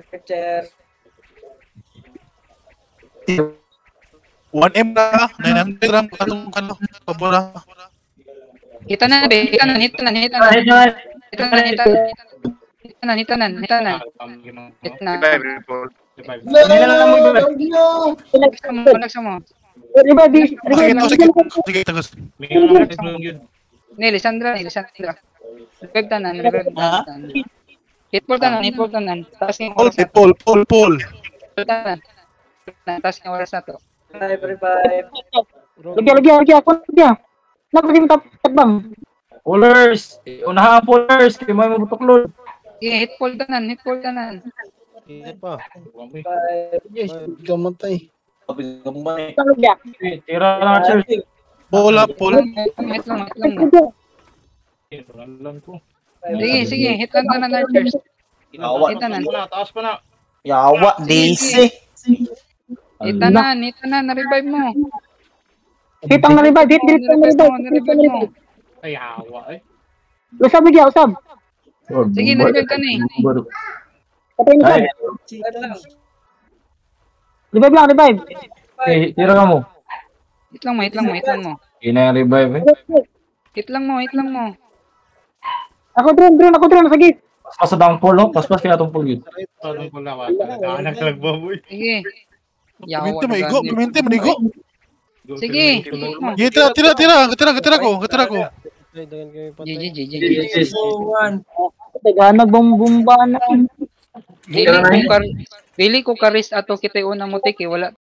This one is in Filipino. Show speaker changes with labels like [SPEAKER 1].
[SPEAKER 1] Pitcher.
[SPEAKER 2] 1M na, 900 ram, kanong pabora.
[SPEAKER 3] Hita na, be. Hita na. Nagsa mo.
[SPEAKER 2] Sige, tagas.
[SPEAKER 3] Ni, Lisandra. Revive tanan. Hitball tanan. Taas yung oras na to.
[SPEAKER 2] Paul.
[SPEAKER 3] Taas yung oras na to.
[SPEAKER 1] Revive.
[SPEAKER 4] Lagi ako dia. Nakasi mo tagbang.
[SPEAKER 5] Pullers! Unahan ang pullers! Kaya may mabutuklod.
[SPEAKER 3] Sige, hitball tanan.
[SPEAKER 6] Hindi pa.
[SPEAKER 1] Revive.
[SPEAKER 6] Yes, gamatay.
[SPEAKER 5] Tira lang ang church.
[SPEAKER 2] Bola, Paul.
[SPEAKER 3] Hit lang mo. Sige, hit lang tanan Archers. Hit tanan.
[SPEAKER 7] Taas pa na.
[SPEAKER 8] Yawa, Daisy.
[SPEAKER 3] Hit tanan, na-revive mo.
[SPEAKER 4] Hit ang na-revive.
[SPEAKER 3] Na-revive mo.
[SPEAKER 7] Ay, hawa eh.
[SPEAKER 4] Usab dia, usab.
[SPEAKER 3] Sige, na-revive ka na eh.
[SPEAKER 4] Patay ni Sam. Revive.
[SPEAKER 5] Tira ka mo.
[SPEAKER 3] Hit lang mo.
[SPEAKER 5] Yun na yung revive eh.
[SPEAKER 3] Hit lang mo.
[SPEAKER 4] Ako drone sa gate.
[SPEAKER 5] Paspas sa downfall no? Paspas kaya itong pull yun.
[SPEAKER 7] Tanong ko lang. Anak nagbaboy.
[SPEAKER 3] Sige.
[SPEAKER 2] Pimente, manigo.
[SPEAKER 3] Sige.
[SPEAKER 2] Ye, tira ko.
[SPEAKER 3] GG.
[SPEAKER 4] Taga nagbomba na.
[SPEAKER 3] Dili ko karis ato kita una mo tiki wala